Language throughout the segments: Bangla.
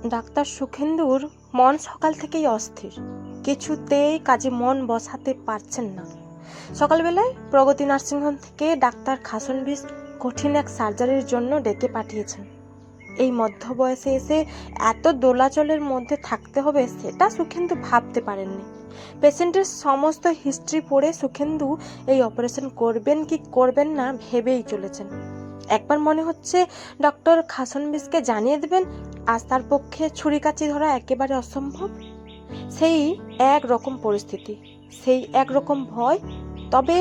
ডাক্তার সুখেন্দুর মন সকাল থেকেই অস্থির, কিছুতেই কাজে মন বসাতে পারছেন না। সকালবেলায় প্রগতি নার্সিংহোম থেকে ডাক্তার খাসনবিস কঠিন এক সার্জারির জন্য ডেকে পাঠিয়েছেন। এই মধ্য বয়সে এসে এত দোলাচলের মধ্যে থাকতে হবে সেটা সুখেন্দু ভাবতে পারেননি। পেশেন্টের সমস্ত হিস্ট্রি পড়ে সুখেন্দু এই অপারেশন করবেন কি করবেন না ভেবেই চলেছেন। একবার মনে হচ্ছে ডক্টর খাসনবিসকে জানিয়ে দেবেন, আজ তার পক্ষে ছুরিকাচি ধরা একেবারে অসম্ভব। সেই এক রকম পরিস্থিতি, সেই একরকম ভয়, তবে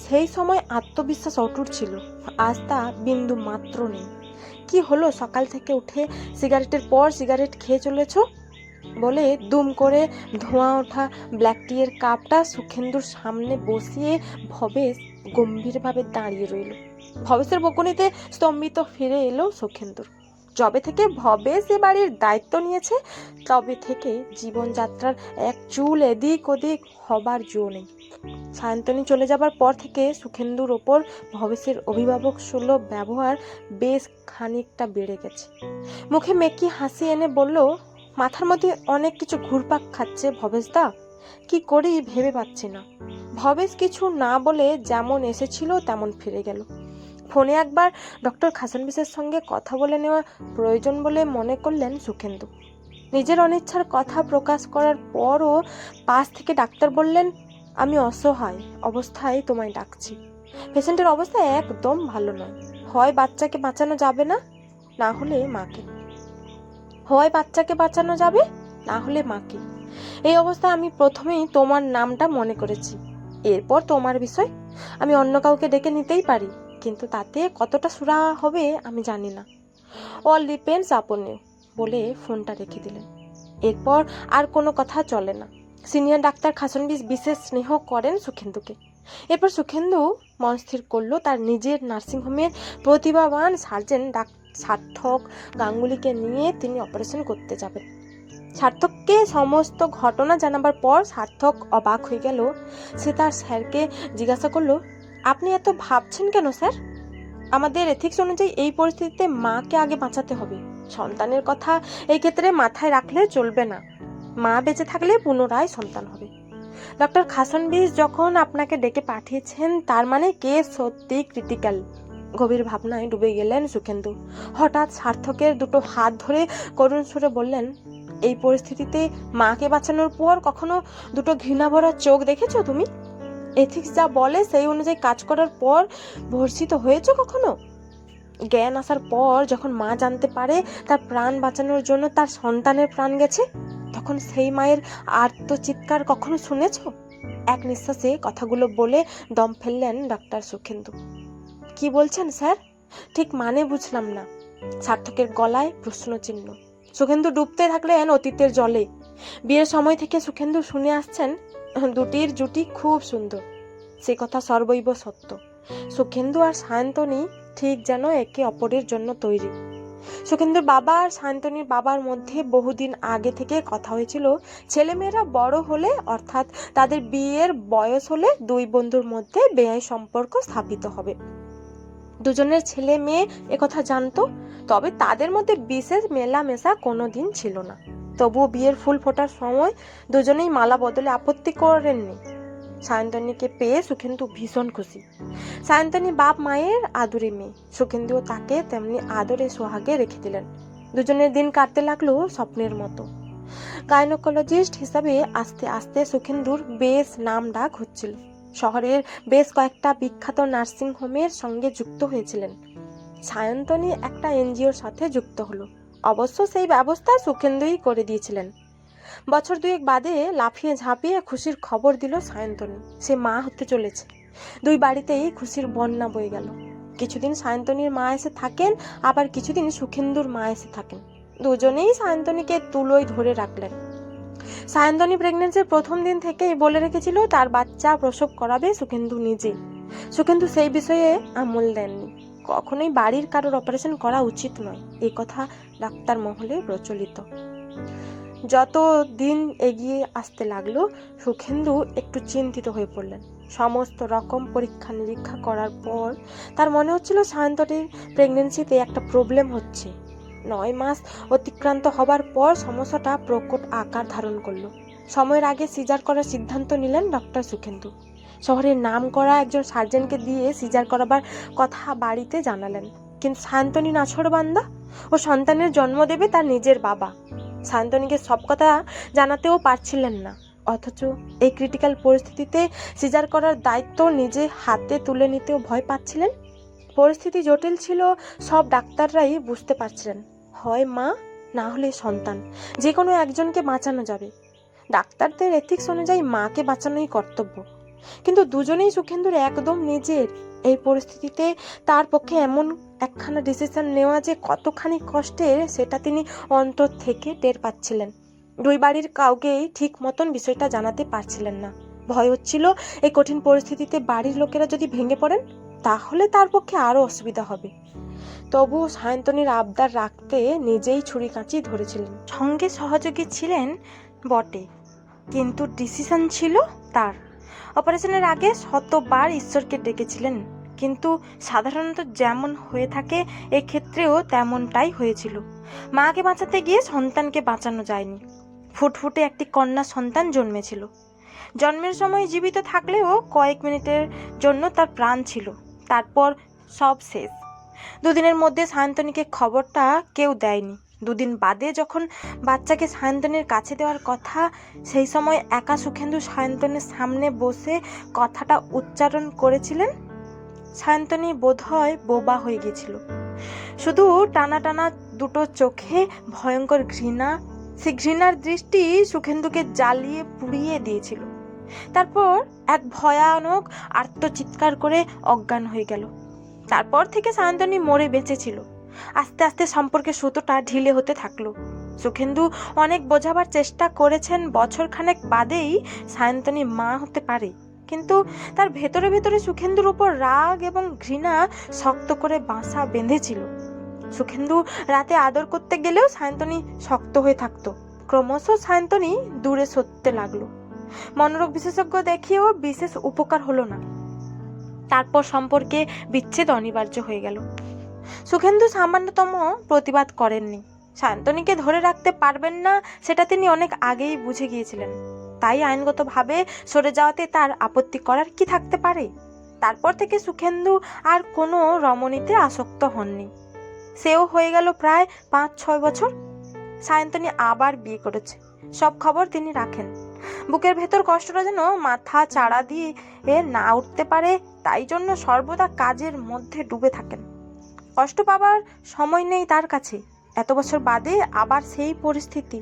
সেই সময় আত্মবিশ্বাস অটুট ছিল। আজ তা বিন্দু মাত্র নেই। কি হলো, সকাল থেকে উঠে সিগারেটের পর সিগারেট খেয়ে চলেছ বলে দুম করে ধোঁয়া ওঠা ব্ল্যাক টি এর কাপটা সুখেন্দুর সামনে বসিয়ে ভবেশ গম্ভীরভাবে দাঁড়িয়ে রইল। ভবেশের বকুনিতে স্তম্ভিত ফিরে এলো সুখেন্দুর। যবে থেকে ভবেশ এ বাড়ির দায়িত্ব নিয়েছে তবে থেকে জীবনযাত্রার এক চুল এদিক ওদিক হবার জো নেই। সায়ন্তনী চলে যাবার পর থেকে সুখেন্দুর ওপর ভবেশের অভিভাবক সুলভ ব্যবহার বেশ খানিকটা বেড়ে গেছে। মুখে মেকি হাসি এনে বলল, মাথার মধ্যে অনেক কিছু ঘুরপাক খাচ্ছে ভবেশদা, কি করি ভেবে পাচ্ছি না। ভবেশ কিছু না বলে যেমন এসেছিল তেমন ফিরে গেল। ফোনে একবার ডক্টর খাসনবিসের সঙ্গে কথা বলে নেওয়া প্রয়োজন বলে মনে করলেন সুখেন্দু। নিজের অনিচ্ছার কথা প্রকাশ করার পরও পাশ থেকে ডাক্তার বললেন, আমি অসহায় অবস্থায় তোমায় ডাকছি। পেশেন্টের অবস্থা একদম ভালো নয়। হয় বাচ্চাকে বাঁচানো যাবে না, না হলে মাকে। এই অবস্থায় আমি প্রথমেই তোমার নামটা মনে করেছি। এরপর তোমার বিষয় আমি অন্য কাউকে ডেকে নিতেই পারি, কিন্তু তাতে কতটা সুরা হবে আমি জানি না। অল ডিপেন্ডস আপন ইউ বলে ফোনটা রেখে দিলেন। এরপর আর কোনো কথা চলে না। সিনিয়র ডাক্তার খাসনবিস বিশেষ স্নেহ করেন সুখেন্দুকে। এরপর সুখেন্দু মন স্থির করলো তার নিজের নার্সিংহোমের প্রতিভাবান সার্জন সার্থক গাঙ্গুলিকে নিয়ে তিনি অপারেশন করতে যাবেন। সার্থককে সমস্ত ঘটনা জানাবার পর সার্থক অবাক হয়ে গেল। সে তার স্যারকে জিজ্ঞাসা করলো, আপনি এত ভাবছেন কেন স্যার? আমাদের এথিক্স অনুযায়ী এই পরিস্থিতিতে মাকে আগে বাঁচাতে হবে। সন্তানের কথা এই ক্ষেত্রে মাথায় রাখলে চলবে না। মা বেঁচে থাকলে পুনরায় সন্তান হবে। ডক্টর খাসনবিস যখন আপনাকে ডেকে পাঠিয়েছেন তার মানে কেস সত্যি ক্রিটিক্যাল। গভীর ভাবনায় ডুবে গেলেন সুখেন্দু। হঠাৎ সার্থকের দুটো হাত ধরে করুণ সুরে বললেন, এই পরিস্থিতিতে মাকে বাঁচানোর পর কখনো দুটো ঘৃণা ভরা চোখ দেখেছো তুমি? এথিক্স যা বলে সেই অনুযায়ী কাজ করার পর ভর্ষিত হয়েছো কখনো? জ্ঞান আসার পর যখন মা জানতে পারে তার প্রাণ বাঁচানোর জন্য তার সন্তানের প্রাণ গেছে, তখন সেই মায়ের আর্তচিৎকার কখনো শুনেছো? এক নিঃশ্বাসে কথাগুলো বলে দম ফেললেন ডক্টর সুখেন্দু। কি বলছেন স্যার? ঠিক মানে বুঝলাম না। সার্থকের গলায় প্রশ্নচিহ্ন। সুখেন্দু ডুবতে থাকলেন অতীতের জলে। বিয়ের সময় থেকে সুখেন্দু শুনে আসছেন দুটির জুটি খুব সুন্দর। সে কথা সর্বৈব সত্য। সুখেন্দু আর সায়ন্তনী ঠিক যেন একে অপরের জন্য তৈরি। সুখেন্দুর বাবা আর সায়ন্তনীর বাবার মধ্যে বহুদিন আগে থেকে কথা হয়েছিল, ছেলেমেয়েরা বড় হলে অর্থাৎ তাদের বিয়ের বয়স হলে দুই বন্ধুর মধ্যে বেয়াই সম্পর্ক স্থাপিত হবে। দুজনের ছেলে মেয়ে একথা জানতো, তবে তাদের মধ্যে বিশেষ মেলামেশা কোনোদিন ছিল না। তবুও বিয়ের ফুল ফোটার সময় দুজনেই মালা বদলে আপত্তি করেননি। সায়ন্তনীকে পেয়ে সুখেন্দু ভীষণ খুশি। সায়ন্তনী বাপ মায়ের আদরে মেয়ে, সুখেন্দুও তাকে তেমনি আদরে সোহাগে রেখে দিলেন। দুজনের দিন কাটতে লাগলো স্বপ্নের মতো। গাইনোকোলজিস্ট হিসাবে আস্তে আস্তে সুখেন্দুর বেশ নাম ডাক হচ্ছিল। শহরের বেশ কয়েকটা বিখ্যাত নার্সিং হোমের সঙ্গে যুক্ত হয়েছিলেন। সায়ন্তনী একটা এনজিওর সাথে যুক্ত হলো। অবশ্য সেই ব্যবস্থা সুখেন্দুই করে দিয়েছিলেন। বছর দুয়েক বাদে লাফিয়ে ঝাঁপিয়ে খুশির খবর দিল সায়ন্তনী, সে মা হতে চলেছে। দুই বাড়িতেই খুশির বন্যা বয়ে গেল। কিছুদিন সায়ন্তনীর মা এসে থাকেন, আবার কিছুদিন সুখেন্দুর মা এসে থাকেন। দুজনেই সায়ন্তনীকে তুলোয় ধরে রাখলেন। সায়ন্তনী প্রেগন্যান্সির প্রথম দিন থেকেই বলে রেখেছিল তার বাচ্চা প্রসব করাবে সুখেন্দু নিজে। সুখেন্দু সেই বিষয়ে আমল দেননি। কখনোই বাড়ির কারোর অপারেশন করা উচিত নয়, এই কথা ডাক্তার মহলে প্রচলিত। যত দিন এগিয়ে আসতে লাগলো সুখেন্দু একটু চিন্তিত হয়ে পড়লেন। সমস্ত রকম পরীক্ষা নিরীক্ষা করার পর তার মনে হচ্ছিল সায়ন্তনীর প্রেগন্যান্সিতে একটা প্রবলেম হচ্ছে। 9 মাস অতিক্রান্ত হবার পর সমস্যাটা প্রকট আকার ধারণ করলো। সময়ের আগে সিজার করার সিদ্ধান্ত নিলেন ডক্টর সুখেন্দু। শহরের নাম করা একজন সার্জেনকে দিয়ে সিজার করাবার কথা বাড়িতে জানালেন। কিন্তু সায়ন্তনী নাছোড়বান্দা, ও সন্তানের জন্ম দেবে তার নিজের বাবা। সায়ন্তনীকে সব কথা জানাতেও পারছিলেন না, অথচ এই ক্রিটিক্যাল পরিস্থিতিতে সিজার করার দায়িত্ব নিজে হাতে তুলে নিতেও ভয় পাচ্ছিলেন। পরিস্থিতি জটিল ছিল, সব ডাক্তাররাই বুঝতে পারছিলেন। হয় মা, না হলে সন্তান, যে কোনো একজনকে বাঁচানো যাবে। ডাক্তারদের এথিক্স অনুযায়ী মাকে বাঁচানোই কর্তব্য, কিন্তু দুজনেই সুখেন্দুর একদম নিজের। এই পরিস্থিতিতে তার পক্ষে এমন একখানা ডিসিশন নেওয়া যে কতখানি কষ্টের সেটা তিনি অন্তর থেকে টের পাচ্ছিলেন। দুই বাড়ির কাউকেই ঠিক মতন বিষয়টা জানাতে পারছিলেন না। ভয় হচ্ছিল এই কঠিন পরিস্থিতিতে বাড়ির লোকেরা যদি ভেঙে পড়েন তাহলে তার পক্ষে আরো অসুবিধা হবে। তবুও সায়ন্তনীর আবদার রাখতে নিজেই ছুরি কাঁচি ধরেছিলেন। সঙ্গে সহযোগী ছিলেন বটে, কিন্তু ডিসিশন ছিল তার। অপারেশনের আগে শতবার ঈশ্বরকে ডেকেছিলেন, কিন্তু সাধারণত যেমন হয়ে থাকে এক্ষেত্রেও তেমনটাই হয়েছিল। মাকে বাঁচাতে গিয়ে সন্তানকে বাঁচানো যায়নি। ফুটফুটে একটি কন্যা সন্তান জন্মেছিল। জন্মের সময় জীবিত থাকলেও কয়েক মিনিটের জন্য তার প্রাণ ছিল, তারপর সব শেষ। দুদিনের মধ্যে সায়ন্তনীকে খবরটা কেউ দেয়নি। দুদিন বাদে যখন বাচ্চাকে সায়ন্তনীর কাছে দেওয়ার কথা, সেই সময় একা সুখেন্দু সায়ন্তনীর সামনে বসে কথাটা উচ্চারণ করেছিলেন। সায়ন্তনী বোধহয় বোবা হয়ে গেছিল। শুধু টানা টানা দুটো চোখে ভয়ঙ্কর ঘৃণা, সেই ঘৃণার দৃষ্টি সুখেন্দুকে জ্বালিয়ে পুড়িয়ে দিয়েছিল। তারপর এক ভয়ানক আর্তচিৎকার করে অজ্ঞান হয়ে গেল। তারপর থেকে সায়ন্তনী মরে বেঁচেছিল। আস্তে আস্তে সম্পর্কের সুতোটা ঢিলে হতে থাকলো। সুখেন্দু অনেক বোঝাবার চেষ্টা করেছেন বছরখানেক বাদেই সায়ন্তনী মা হতে পারে, কিন্তু তার ভেতরে ভেতরে সুখেন্দুর উপর রাগ এবং ঘৃণা শক্ত করে বাসা বেঁধেছিল। সুখেন্দু রাতে আদর করতে গেলেও সায়ন্তনী শক্ত হয়ে থাকতো। ক্রমশ সায়ন্তনী দূরে সরতে লাগলো। মনোরোগ বিশেষজ্ঞ দেখিয়েও বিশেষ উপকার হলো না। তারপর সম্পর্কে বিচ্ছেদ অনিবার্য হয়ে গেল। সুখেন্দু সামান্যতম প্রতিবাদ করেননি। সায়ন্তনীকে ধরে রাখতে পারবেন না সেটা তিনি অনেক আগেই বুঝে গিয়েছিলেন। তাই আইনগতভাবে সরে যাওয়াতে তার আপত্তি করার কি থাকতে পারে। তারপর থেকে সুখেন্দু আর কোনো রমণীতে আসক্ত হননি। সেও হয়ে গেল প্রায় 5-6 বছর। সায়ন্তনী আবার বিয়ে করেছে, সব খবর তিনি রাখেন। বুকের ভেতর কষ্টটা যেন মাথা চাড়া দিয়ে না উঠতে পারে, তাই জন্য সর্বদা কাজের মধ্যে ডুবে থাকেন। কষ্ট পাবার সময় নেই তার কাছে। এত বছর বাদে আবার সেই পরিস্থিতি।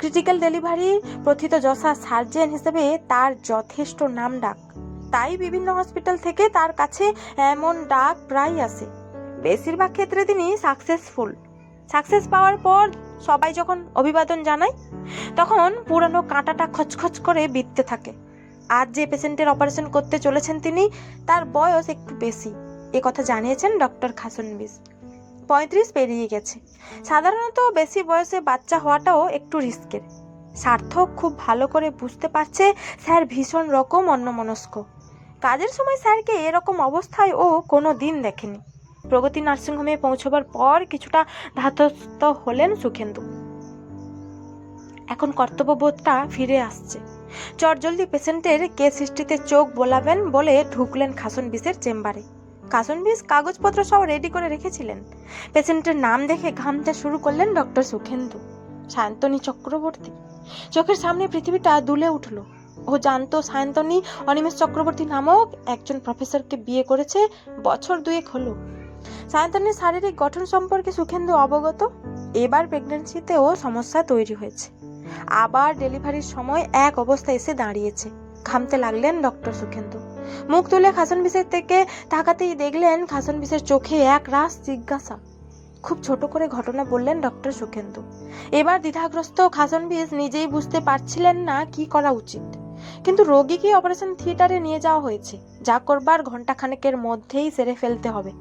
ক্রিটিক্যাল ডেলিভারি প্রথিতযশা সার্জেন হিসেবে তার যথেষ্ট নাম ডাক, তাই বিভিন্ন হসপিটাল থেকে তার কাছে এমন ডাক প্রায় আসে। বেশিরভাগ ক্ষেত্রে তিনি সাকসেস পাওয়ার পর সবাই যখন অভিবাদন জানায় তখন পুরানো কাঁটাটা খচখচ করে বিঁধতে থাকে। আজ যে পেশেন্টের অপারেশন করতে চলেছেন তিনি, তার বয়স একটু বেশি, এ কথা জানিয়েছেন ডক্টর খাসনবিস। 35 পেরিয়ে গেছে। সাধারণত বেশি বয়সে বাচ্চা হওয়াটাও একটু রিস্কের। সার্থক খুব ভালো করে বুঝতে পারছে স্যার ভীষণ রকম অন্যমনস্ক। কাজের সময় স্যারকে এরকম অবস্থায় ও কোনো দিন দেখেনি। প্রগতি নার্সিংহোমে পৌঁছবার পর কিছুটা ধাতস্থ হলেন সুখেন্দু। এখন কর্তব্যবোধটা ফিরে আসছে। চটজলদি পেশেন্টের কেস হিস্ট্রিতে চোখ বোলাবেন বলে ঢুকলেন খাসনবিসের চেম্বারে। খাসনবিস কাগজপত্র সব রেডি করে রেখেছিলেন। পেশেন্টের নাম দেখে ঘামতে শুরু করলেন ডক্টর সুখেন্দু। সায়ন্তনী চক্রবর্তী। চোখের সামনে পৃথিবীটা দুলে উঠল। ও জানতো সায়ন্তনী অনিমেষ চক্রবর্তী নামক একজন প্রফেসরকে বিয়ে করেছে, বছর 2 হলো। সায়ন্তনীর শারীরিক গঠন সম্পর্কে সুখেন্দু অবগত। এবার প্রেগন্যান্সিতেও সমস্যা তৈরি হয়েছে। আবার ডেলিভারির সময় এক অবস্থা এসে দাঁড়িয়েছে। ঘামতে লাগলেন ডক্টর সুখেন্দু। মুখ তুলে খাসনবিসের থেকে তাকাতেই দেখলেন খাসনবিসের চোখে এক রাস জিজ্ঞাসা। খুব ছোট করে ঘটনা বললেন ডক্টর সুখেন্দু। এবার দ্বিধাগ্রস্ত খাসনবিস নিজেই বুঝতে পারছিলেন না কি করা উচিত। কিন্তু রোগীকে অপারেশন থিয়েটারে নিয়ে যাওয়া হয়েছে, যা করবার ঘন্টাখানেকের মধ্যেই সেরে ফেলতে হবে।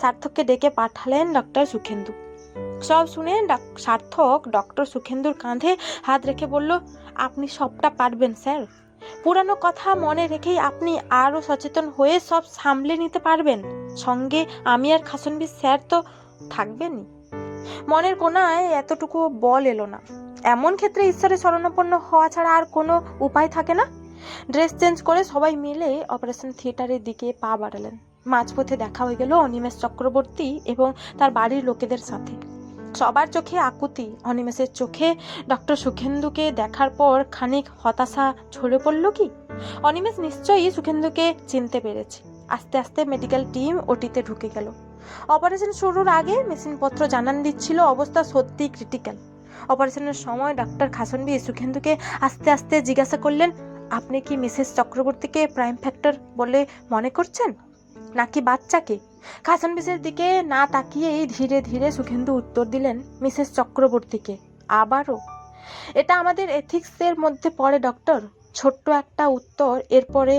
সার্থককে ডেকে পাঠালেন ডক্টর সুখেন্দু। সব শুনে সার্থক ডক্টর সুখেন্দুর কাঁধে হাত রেখে বলল, আপনি সবটা পারবেন স্যার। পুরানো কথা মনে রেখেই আপনি আরও সচেতন হয়ে সব সামলে নিতে পারবেন। সঙ্গে আমি আর খাসনবিস স্যার তো থাকবেনই। মনের কোণায় এতটুকু বল এলো না। এমন ক্ষেত্রে ঈশ্বরের শরণাপন্ন হওয়া ছাড়া আর কোনো উপায় থাকে না। ড্রেস চেঞ্জ করে সবাই মিলে অপারেশন থিয়েটারের দিকে পা বাড়ালেন। মাঝপথে দেখা হয়ে গেল অনিমেষ চক্রবর্তী এবং তার বাড়ির লোকেদের সাথে। সবার চোখে আকুতি। অনিমেষের চোখে ডক্টর সুখেন্দুকে দেখার পর খানিক হতাশা ঝরে পড়ল কি? অনিমেষ নিশ্চয়ই সুখেন্দুকে চিনতে পেরেছে। আস্তে আস্তে মেডিকেল টিম ওটিতে ঢুকে গেল। অপারেশন শুরুর আগে মেশিনপত্র জানান দিচ্ছিল অবস্থা সত্যি ক্রিটিক্যাল। অপারেশনের সময় ডক্টর খাসনবি সুখেন্দুকে আস্তে আস্তে জিজ্ঞাসা করলেন, আপনি কি মিসেস চক্রবর্তীকে প্রাইম ফ্যাক্টর বলে মনে করছেন, নাকি বাচ্চাকে? খাসনবিসের দিকে না তাকিয়েই ধীরে ধীরে সুখেন্দু উত্তর দিলেন, মিসেস চক্রবর্তীকে। আবারও? এটা আমাদের এথিক্সের মধ্যে পড়ে ডক্টর। ছোট্ট একটা উত্তর। এরপরে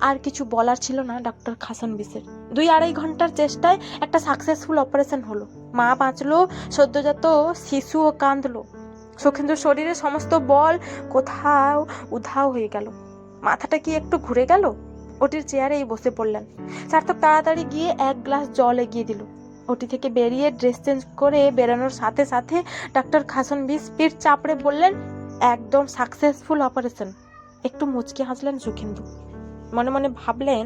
আর কিছু বলার ছিল না ডক্টর খাসনবিসের। 2-2.5 ঘন্টার চেষ্টায় একটা সাকসেসফুল অপারেশন হলো। মা বাঁচলো, সদ্যজাত শিশুও কাঁদলো। সুখেন্দুর শরীরে সমস্ত বল কোথাও উধাও হয়ে গেল। মাথাটা কি একটু ঘুরে গেল? ওটির চেয়ারেই বসে পড়লেন। সার্থক তাড়াতাড়ি গিয়ে 1 গ্লাস জল এগিয়ে দিল। ওটি থেকে বেরিয়ে ড্রেস চেঞ্জ করে বেরোনোর সাথে সাথে ডক্টর খাসনবিস পিঠ চাপড়ে বললেন, একদম সাকসেসফুল অপারেশন। একটু মুচকি হাসলেন সুখেন্দু। মনে মনে ভাবলেন,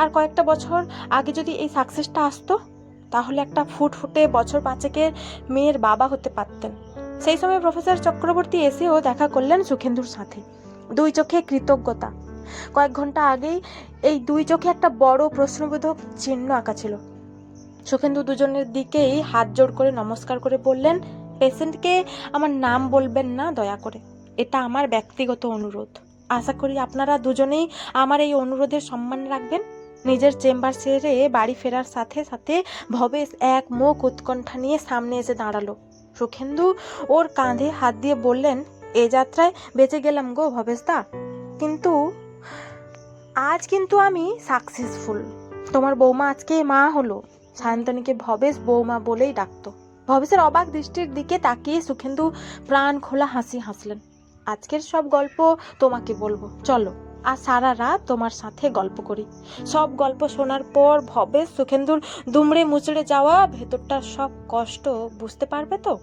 আর কয়েকটা বছর আগে যদি এই সাকসেসটা আসতো, তাহলে একটা ফুটফুটে বছর 5-এর মেয়ের বাবা হতে পারতেন। সেই সময় প্রফেসর চক্রবর্তী এসেও দেখা করলেন সুখেন্দুর সাথে। 2 চোখে কৃতজ্ঞতা। কয়েক ঘন্টা আগেই এই 2 চোখে একটা বড় প্রশ্নবোধক চিহ্ন আঁকা ছিল। সুখেন্দু দুজনের দিকেই হাত জোড় করে নমস্কার করে বললেন, পেশেন্টকে আমার নাম বলবেন না দয়া করে। এটা আমার ব্যক্তিগত অনুরোধ। আশা করি আপনারা দুজনেই আমার এই অনুরোধের সম্মান রাখবেন। নিজের চেম্বার সেরে বাড়ি ফেরার সাথে সাথে ভবেশ এক মুখ উৎকণ্ঠা নিয়ে সামনে এসে দাঁড়ালো। সুখেন্দু ওর কাঁধে হাত দিয়ে বললেন, এ যাত্রায় বেঁচে গেলাম গো ভবেশদা, কিন্তু আজ কিন্তু আমি সাকসেসফুল। তোমার বৌমা আজকে মা হলো। সায়ন্তনীকে ভবেশ বৌমা বলেই ডাকতো। ভবেশের অবাক দৃষ্টির দিকে তাকিয়ে সুখেন্দু প্রাণ খোলা হাসি হাসলেন। আজকের সব গল্প তোমাকে বলবো, চলো আর সারা রাত তোমার সাথে গল্প করি। সব গল্প শোনার পর ভবেশ সুখেন্দুর দুমড়ে মুচড়ে যাওয়া ভেতরটার সব কষ্ট বুঝতে পারবে তো।